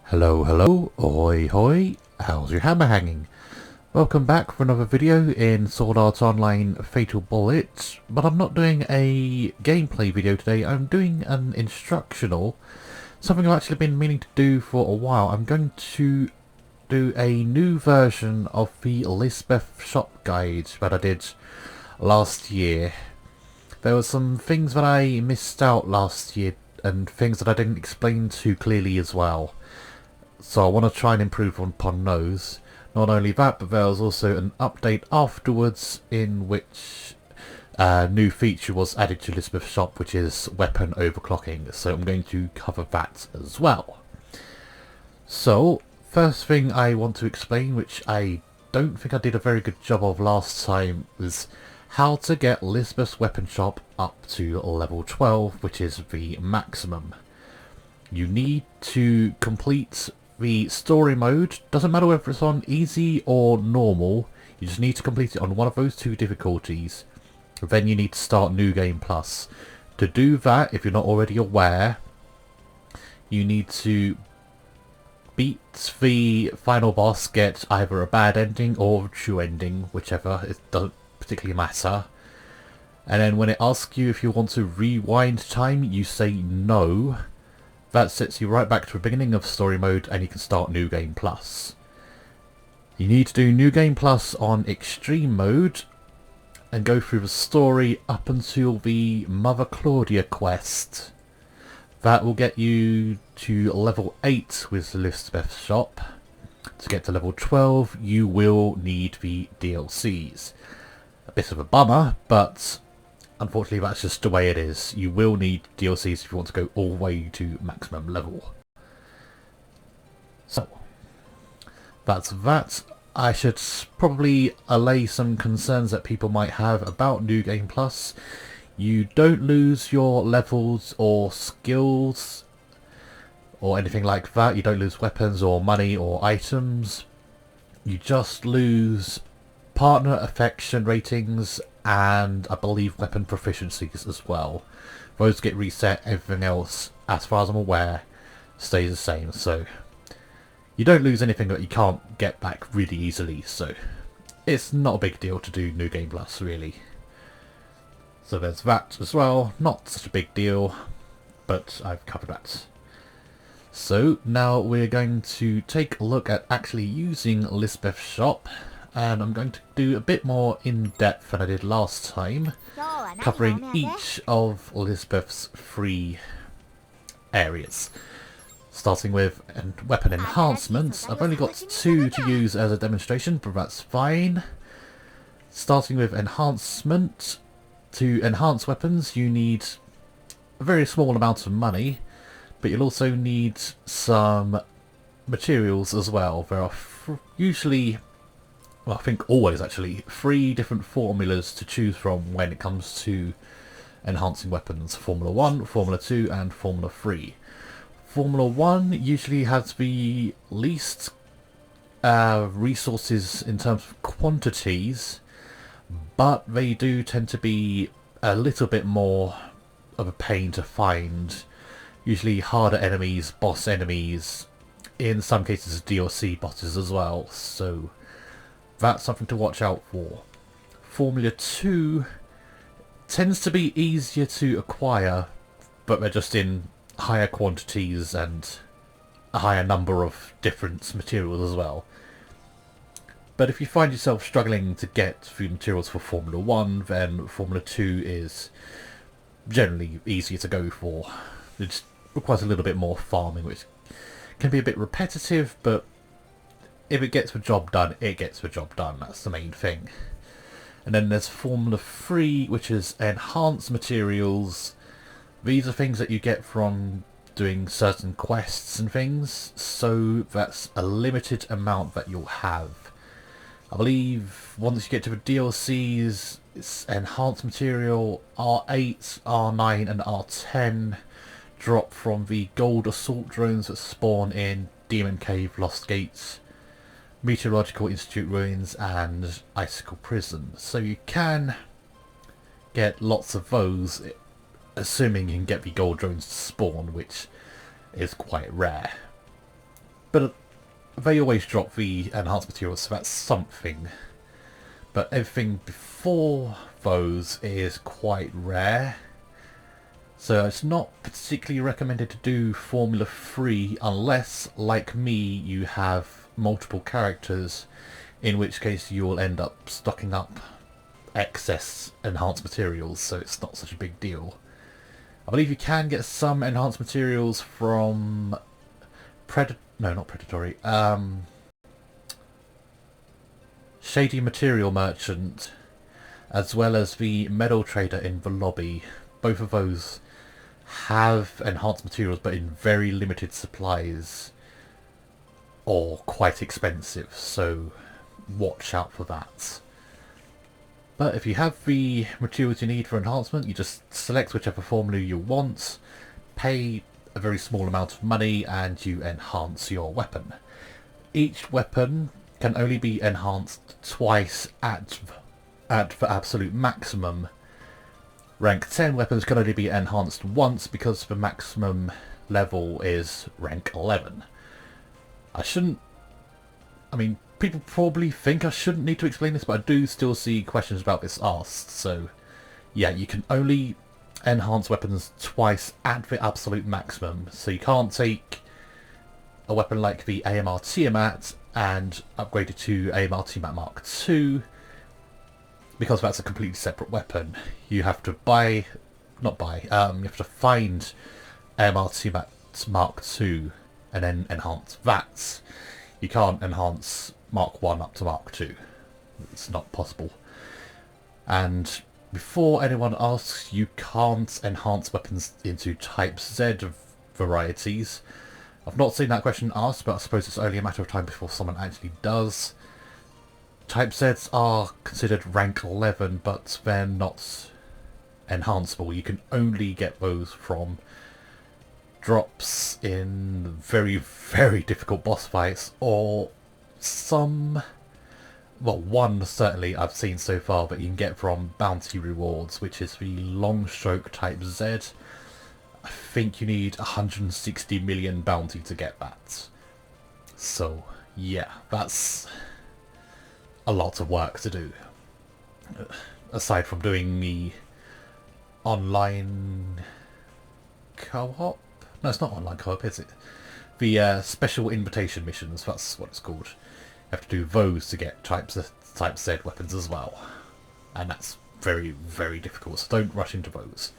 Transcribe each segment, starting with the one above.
Hello, hello, ahoy, hoy, how's your hammer hanging? Welcome back for another video in Sword Art Online Fatal Bullet, but I'm not doing a gameplay video today, I'm doing an instructional, something I've actually been meaning to do for a while. I'm going to do a new version of the Lisbeth shop guide that I did last year. There were some things that I missed out last year and things that I didn't explain too clearly as well. So I want to try and improve upon those. Not only that, but there was also an update afterwards in which a new feature was added to Lisbeth's shop, which is weapon overclocking. So I'm going to cover that as well. So, first thing I want to explain, which I don't think I did a very good job of last time, was how to get Lisbeth's weapon shop up to level 12, which is the maximum. You need to complete the story mode. Doesn't matter whether it's on easy or normal, you just need to complete it on one of those two difficulties. Then you need to start New Game Plus. To do that, if you're not already aware, you need to beat the final boss, get either a bad ending or a true ending, whichever, it doesn't particularly matter. And then when it asks you if you want to rewind time, you say no. That sets you right back to the beginning of story mode and you can start New Game Plus. You need to do New Game Plus on extreme mode and go through the story up until the Mother Claudia quest. That will get you to level 8 with the Lisbeth shop. To get to level 12 you will need the DLCs. A bit of a bummer, but unfortunately that's just the way it is. You will need DLCs if you want to go all the way to maximum level. So, that's that. I should probably allay some concerns that people might have about New Game Plus. You don't lose your levels or skills or anything like that. You don't lose weapons or money or items. You just lose partner affection ratings and I believe weapon proficiencies as well. Those get reset, everything else, as far as I'm aware, stays the same. So you don't lose anything that you can't get back really easily, so it's not a big deal to do New Game Plus really. So there's that as well, not such a big deal, but I've covered that. So now we're going to take a look at actually using Lisbeth's shop, and I'm going to do a bit more in depth than I did last time, covering each of Lisbeth's 3 areas. Starting with weapon enhancements, I've only got 2 to use as a demonstration, but that's fine. Starting with enhancement, to enhance weapons you need a very small amount of money, but you'll also need some materials as well. There are usually, well I think always actually, 3 different formulas to choose from when it comes to enhancing weapons. Formula 1, Formula 2 and Formula 3. Formula 1 usually has the least resources in terms of quantities, but they do tend to be a little bit more of a pain to find. Usually harder enemies, boss enemies, in some cases DLC bosses as well, so that's something to watch out for. Formula 2 tends to be easier to acquire, but they're just in higher quantities and a higher number of different materials as well. But if you find yourself struggling to get food materials for Formula 1, then Formula 2 is generally easier to go for. It just requires a little bit more farming, which can be a bit repetitive, but if it gets the job done, it gets the job done. That's the main thing. And then there's Formula 3, which is enhanced materials. These are things that you get from doing certain quests and things, so that's a limited amount that you'll have. I believe once you get to the DLCs, it's enhanced material R8, R9 and R10 drop from the gold assault drones that spawn in Demon Cave, Lost Gates, Meteorological Institute Ruins and Icicle Prison. So you can get lots of those assuming you can get the gold drones to spawn, which is quite rare. But they always drop the enhanced materials, so that's something. But everything before those is quite rare. So it's not particularly recommended to do Formula 3 unless, like me, you have multiple characters, in which case you will end up stocking up excess enhanced materials, so it's not such a big deal. I believe you can get some enhanced materials from Shady Material Merchant, as well as the Metal Trader in the lobby. Both of those have enhanced materials, but in very limited supplies, or quite expensive, so watch out for that. But if you have the materials you need for enhancement, you just select whichever formula you want, pay a very small amount of money, and you enhance your weapon. Each weapon can only be enhanced twice at the absolute maximum. Rank 10 weapons can only be enhanced once because the maximum level is rank 11. People probably think I shouldn't need to explain this, but I do still see questions about this asked. So, yeah, you can only enhance weapons twice at the absolute maximum. So you can't take a weapon like the AMR Tiamat and upgrade it to AMR Tiamat Mark II, because that's a completely separate weapon. You have to you have to find AMR Tiamat Mark II and then enhance that. You can't enhance Mark 1 up to Mark 2. It's not possible. And before anyone asks, you can't enhance weapons into Type Z varieties. I've not seen that question asked, but I suppose it's only a matter of time before someone actually does. Type Zs are considered rank 11, but they're not enhanceable. You can only get those from drops in very, very difficult boss fights, or one certainly I've seen so far that you can get from bounty rewards, which is the long stroke Type Z. I think you need 160 million bounty to get that. So yeah, that's a lot of work to do. Aside from doing the online co-op? No, it's not online co-op, is it? The special invitation missions, that's what it's called. You have to do those to get Type Z weapons as well. And that's very, very difficult, so don't rush into those.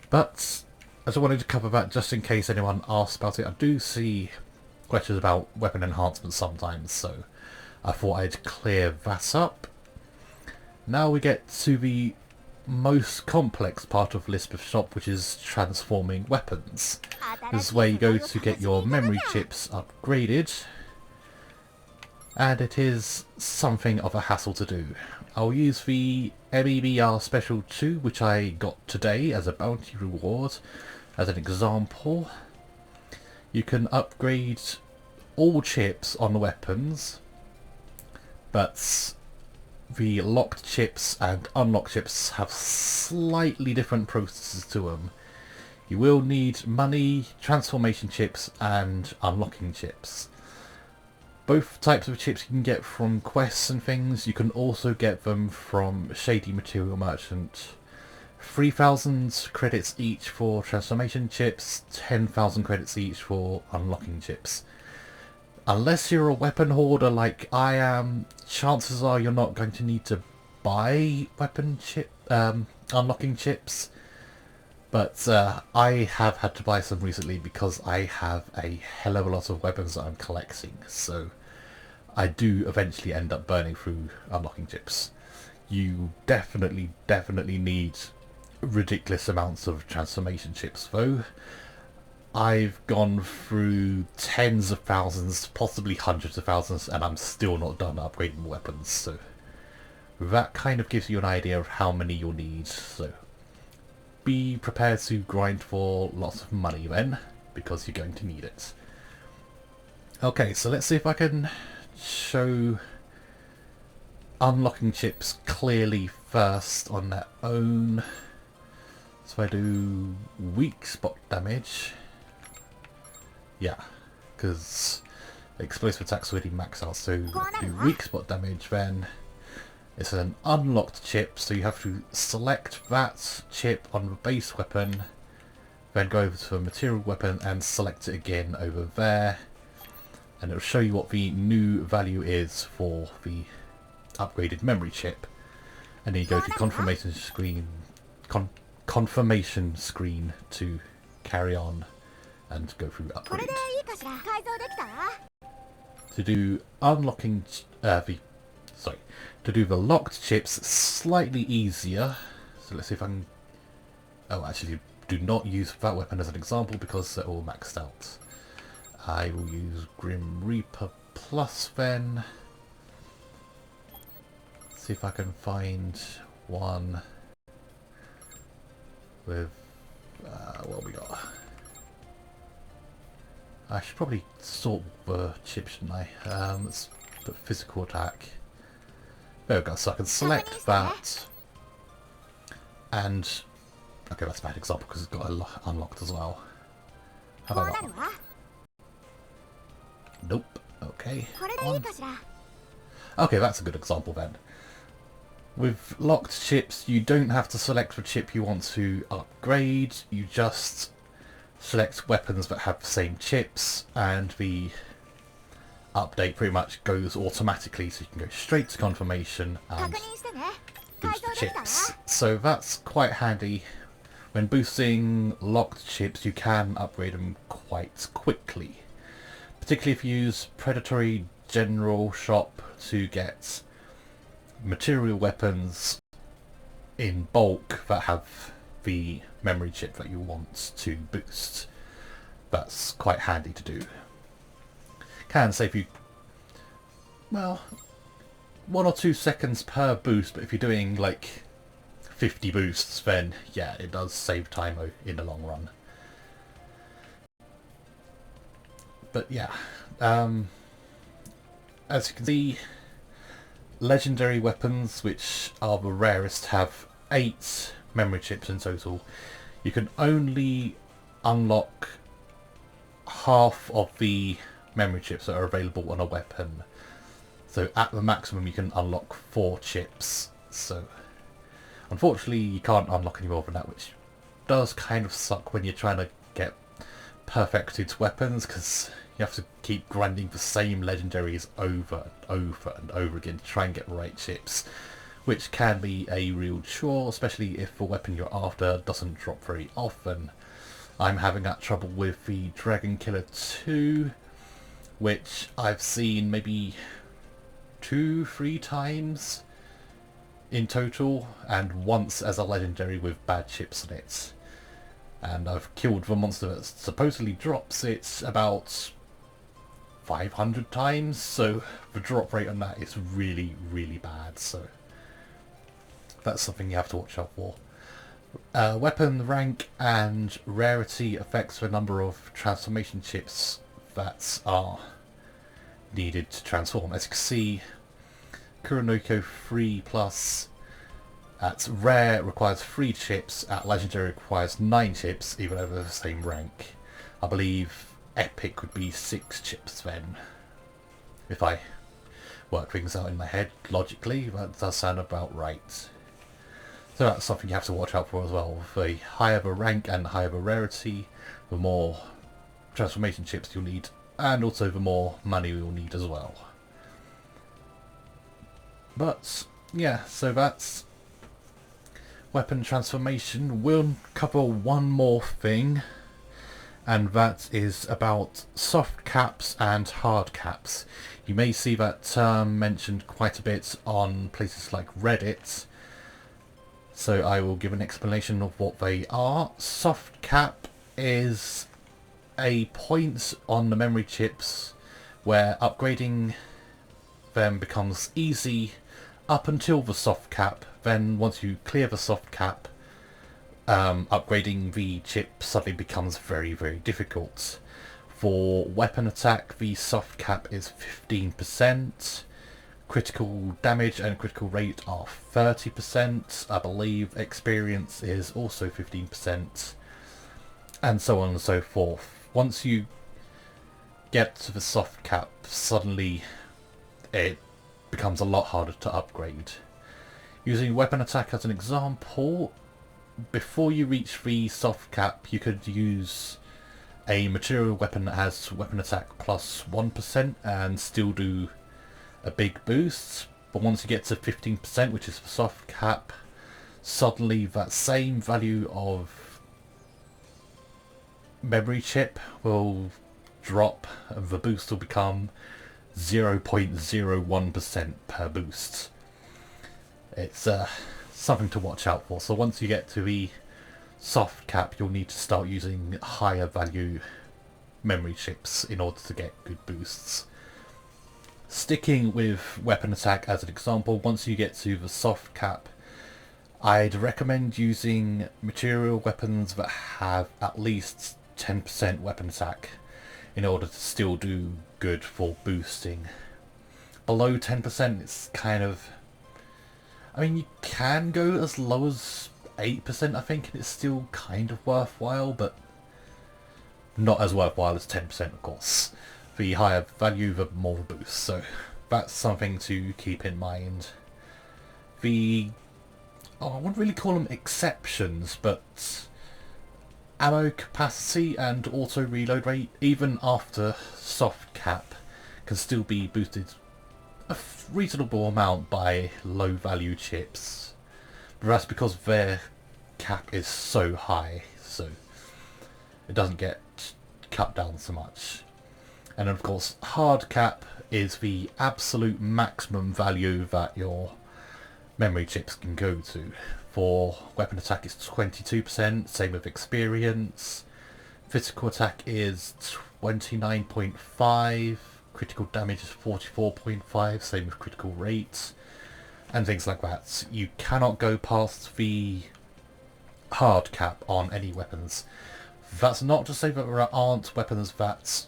But I just wanted to cover that just in case anyone asks about it. I do see questions about weapon enhancements sometimes, so I thought I'd clear that up. Now we get to the most complex part of Lisbeth's shop, which is transforming weapons. This is where you go to get your memory chips upgraded, and it is something of a hassle to do. I'll use the MEBR Special 2, which I got today as a bounty reward, as an example. You can upgrade all chips on the weapons, but the locked chips and unlocked chips have slightly different processes to them. You will need money, transformation chips and unlocking chips. Both types of chips you can get from quests and things. You can also get them from Shady Material Merchant. 3,000 credits each for transformation chips, 10,000 credits each for unlocking chips. Unless you're a weapon hoarder like I am, chances are you're not going to need to buy unlocking chips. But I have had to buy some recently because I have a hell of a lot of weapons that I'm collecting. So I do eventually end up burning through unlocking chips. You definitely need ridiculous amounts of transformation chips though. I've gone through tens of thousands, possibly hundreds of thousands, and I'm still not done upgrading weapons, so that kind of gives you an idea of how many you'll need. So be prepared to grind for lots of money then, because you're going to need it. Okay, so let's see if I can show unlocking chips clearly first on their own. So if I do weak spot damage, yeah, because explosive attacks already max out, so if I do weak spot damage, then it's an unlocked chip, so you have to select that chip on the base weapon, then go over to the material weapon and select it again over there, and it will show you what the new value is for the upgraded memory chip. And then you go to confirmation screen to carry on and go through upgrade. To do unlocking to do the locked chips, it's slightly easier. So let's see if I can. Oh, actually, do not use that weapon as an example because they're all maxed out. I will use Grim Reaper Plus then. See if I can find one with what we got. I should probably sort the chip, shouldn't I? Let's put physical attack. There we go. So I can select that, and okay, that's a bad example because it's got unlocked as well. How about that? Nope. Okay. Okay, that's a good example then. With locked chips, you don't have to select the chip you want to upgrade, you just select weapons that have the same chips, and the update pretty much goes automatically, so you can go straight to confirmation and boost the chips. So that's quite handy. When boosting locked chips, you can upgrade them quite quickly. Particularly if you use Predatory General Shop to get material weapons in bulk that have the memory chip that you want to boost. That's quite handy to do. Can save you, well, 1 or 2 seconds per boost, but if you're doing like 50 boosts, then yeah, it does save time in the long run. But yeah, as you can see, legendary weapons, which are the rarest, have 8 memory chips in total. You can only unlock half of the memory chips that are available on a weapon. So at the maximum you can unlock 4 chips. So unfortunately you can't unlock any more than that, which does kind of suck when you're trying to get perfected weapons, because you have to keep grinding the same legendaries over and over again to try and get the right chips, which can be a real chore, especially if the weapon you're after doesn't drop very often. I'm having that trouble with the Dragon Killer 2, which I've seen maybe 2-3 times in total, and once as a legendary with bad chips on it. And I've killed the monster that supposedly drops it about 500 times, so the drop rate on that is really, really bad, so that's something you have to watch out for. Weapon rank and rarity affects the number of transformation chips that are needed to transform. As you can see, Kuronoko 3+, at rare requires 3 chips, at legendary requires 9 chips, even over the same rank. I believe epic would be 6 chips then, if I work things out in my head logically. That does sound about right. So that's something you have to watch out for as well. The higher the rank and the higher the rarity, the more transformation chips you'll need, and also the more money you'll need as well. But yeah, so that's weapon transformation. We'll cover one more thing, and that is about soft caps and hard caps. You may see that term mentioned quite a bit on places like Reddit, so I will give an explanation of what they are. Soft cap is a point on the memory chips where upgrading them becomes easy up until the soft cap. Then once you clear the soft cap, upgrading the chip suddenly becomes very, very difficult. For weapon attack, the soft cap is 15%, critical damage and critical rate are 30%. I believe experience is also 15%, and so on and so forth. Once you get to the soft cap, suddenly it becomes a lot harder to upgrade. Using weapon attack as an example, before you reach the soft cap, you could use a material weapon that has weapon attack plus 1% and still do a big boost. But once you get to 15%, which is the soft cap, suddenly that same value of memory chip will drop and the boost will become 0.01% per boost. It's something to watch out for. So once you get to the soft cap, you'll need to start using higher value memory chips in order to get good boosts. Sticking with weapon attack as an example, once you get to the soft cap, I'd recommend using material weapons that have at least 10% weapon attack in order to still do good for boosting. Below 10% it's kind of... I mean, you can go as low as 8% I think, and it's still kind of worthwhile, but not as worthwhile as 10% of course. The higher value, the more the boost, so that's something to keep in mind. I wouldn't really call them exceptions, but ammo capacity and auto reload rate, even after soft cap, can still be boosted a reasonable amount by low value chips. But that's because their cap is so high, so it doesn't get cut down so much. And of course, hard cap is the absolute maximum value that your memory chips can go to. For weapon attack it's 22%, same with experience. Physical attack is 29.5, critical damage is 44.5, same with critical rate, and things like that. You cannot go past the hard cap on any weapons. That's not to say that there aren't weapons that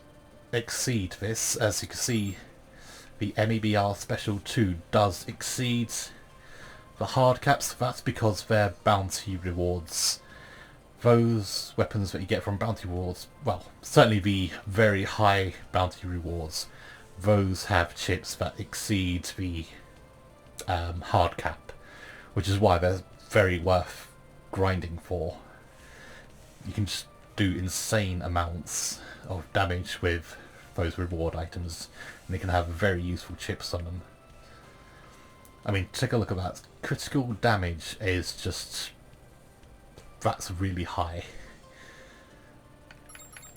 exceed this. As you can see, the MEBR Special 2 does exceed the hard caps. That's because they're bounty rewards. Those weapons that you get from bounty rewards, well, certainly the very high bounty rewards, those have chips that exceed the hard cap, which is why they're very worth grinding for. You can just do insane amounts of damage with those reward items, and they can have very useful chips on them. I mean, take a look at that. Critical damage is just... that's really high.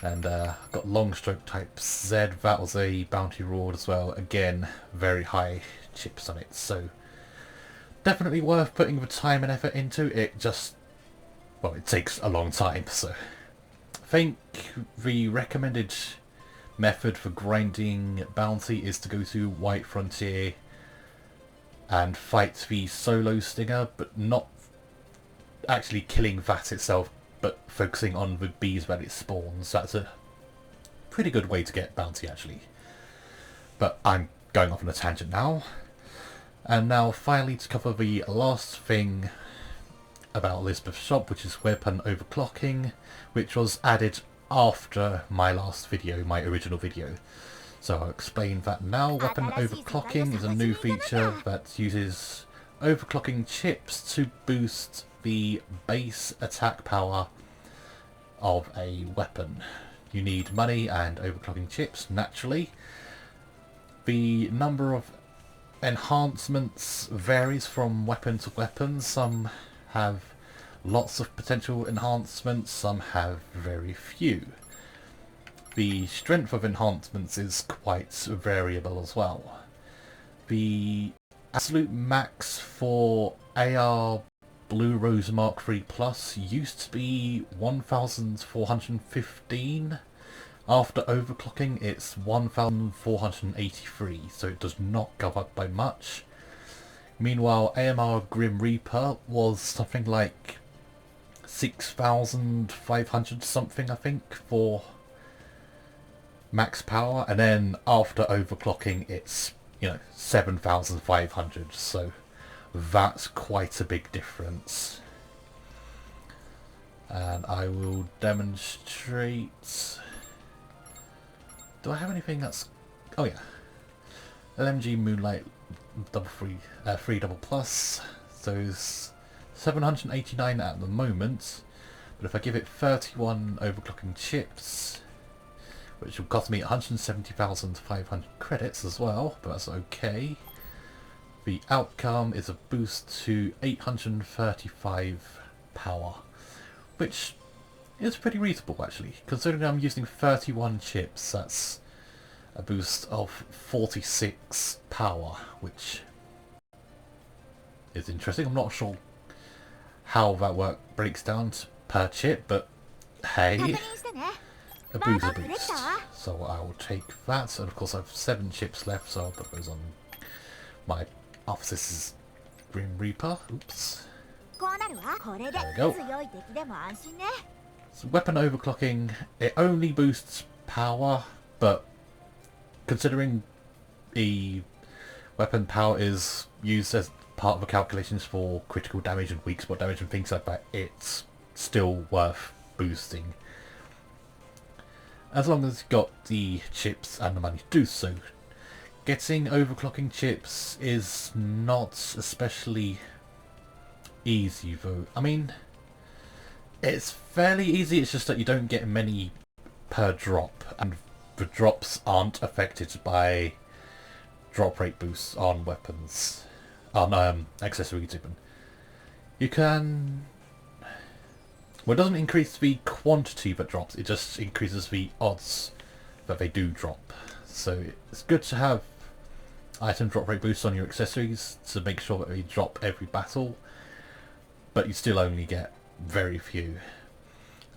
And I've got long stroke type Z, that was a bounty reward as well. Again, very high chips on it, so definitely worth putting the time and effort into. It just, well, it takes a long time, so I think the recommended method for grinding bounty is to go to White Frontier and fight the solo stinger, but not actually killing that itself, but focusing on the bees that it spawns. That's a pretty good way to get bounty actually. But I'm going off on a tangent now. And now finally to cover the last thing about Lisbeth's shop, which is weapon overclocking, which was added after my last video, my original video. So I'll explain that now. Weapon overclocking is a new feature that uses overclocking chips to boost the base attack power of a weapon. You need money and overclocking chips, naturally. The number of enhancements varies from weapon to weapon. Some have lots of potential enhancements, some have very few. The strength of enhancements is quite variable as well. The absolute max for AR Blue Rose Mark III Plus used to be 1415. After overclocking it's 1483, so it does not go up by much. Meanwhile, AMR Grim Reaper was something like 6500 something I think for max power, and then after overclocking it's 7,500, so that's quite a big difference. And I will demonstrate. Do I have anything that's... Oh yeah, LMG Moonlight free double plus. So 789 at the moment, but if I give it 31 overclocking chips, which will cost me 170,500 credits as well, but that's okay. The outcome is a boost to 835 power, which is pretty reasonable actually. Considering I'm using 31 chips, that's a boost of 46 power, which is interesting. I'm not sure how that breaks down per chip, but hey, a boost is a boost. So I will take that, and of course I have 7 chips left, so I'll put those on my... Oh, this is Grim Reaper. Oops. There we go. So weapon overclocking, it only boosts power, but considering the weapon power is used as part of the calculations for critical damage and weak spot damage and things like that, it's still worth boosting. As long as you've got the chips and the money to do so. Getting overclocking chips is not especially easy though. I mean, it's fairly easy, it's just that you don't get many per drop, and the drops aren't affected by drop rate boosts on weapons, on accessories even. You can... Well, it doesn't increase the quantity that drops, it just increases the odds that they do drop. So it's good to have item drop rate boosts on your accessories to make sure that they drop every battle, but you still only get very few.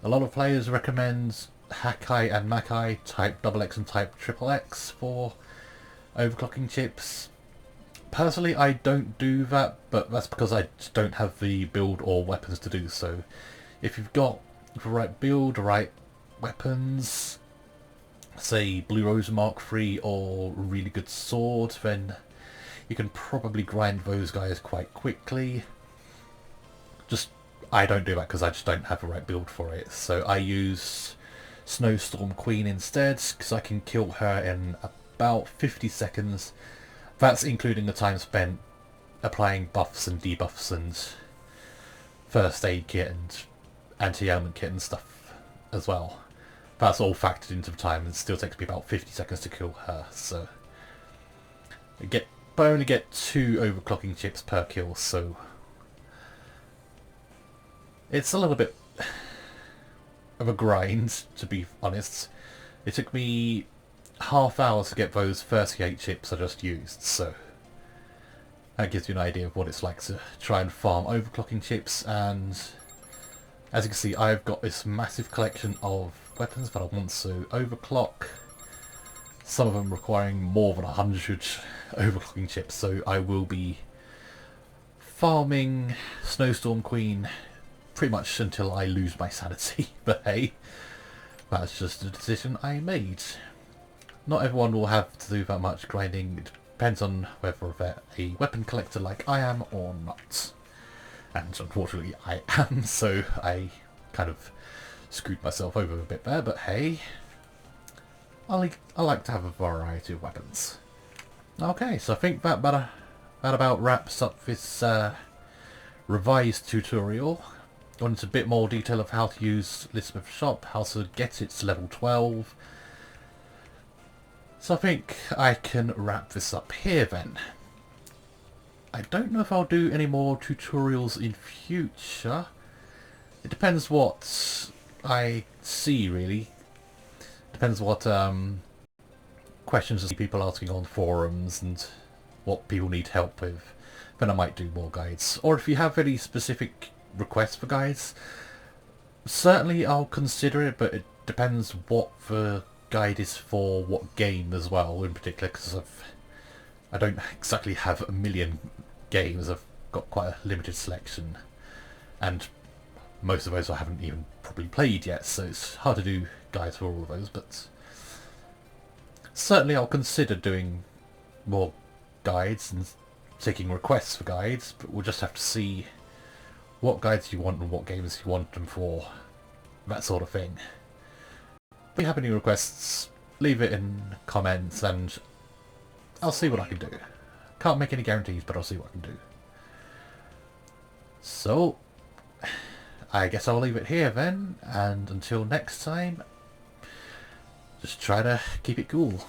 A lot of players recommend Hakai and Makai, type XX and type XXX for overclocking chips. Personally, I don't do that, but that's because I just don't have the build or weapons to do so. If you've got the right build, the right weapons, say Blue Rose Mark III or a really good sword, then you can probably grind those guys quite quickly. Just, I don't do that because I just don't have the right build for it. So I use Snowstorm Queen instead, because I can kill her in about 50 seconds. That's including the time spent applying buffs and debuffs and first aid kit and anti-ailment kit and stuff as well. That's all factored into the time, and it still takes me about 50 seconds to kill her, so I only get 2 overclocking chips per kill, so it's a little bit of a grind, to be honest. It took me half hour to get those 38 chips I just used, so that gives you an idea of what it's like to try and farm overclocking chips. And as you can see, I've got this massive collection of weapons that I want to overclock, some of them requiring more than 100 overclocking chips, so I will be farming Snowstorm Queen pretty much until I lose my sanity. But hey, that's just a decision I made. Not everyone will have to do that much grinding. It depends on whether they're a weapon collector like I am or not. And unfortunately I am, so I kind of screwed myself over a bit there, but hey, I like to have a variety of weapons. Okay, so I think that about wraps up this revised tutorial. Got into a bit more detail of how to use Lisbeth shop, how to get it to level 12. So I think I can wrap this up here then. I don't know if I'll do any more tutorials in future. It depends what I see, really. Depends what questions I see people asking on forums and what people need help with. Then I might do more guides. Or if you have any specific requests for guides, certainly I'll consider it, but it depends what the guide is for what game as well, in particular, because I don't exactly have a million games. I've got quite a limited selection, and most of those I haven't even probably played yet, so it's hard to do guides for all of those, but certainly I'll consider doing more guides and taking requests for guides, but we'll just have to see what guides you want and what games you want them for, that sort of thing. If you have any requests, leave it in comments and I'll see what I can do. Can't make any guarantees, but I'll see what I can do. So, I guess I'll leave it here then, and until next time, just try to keep it cool.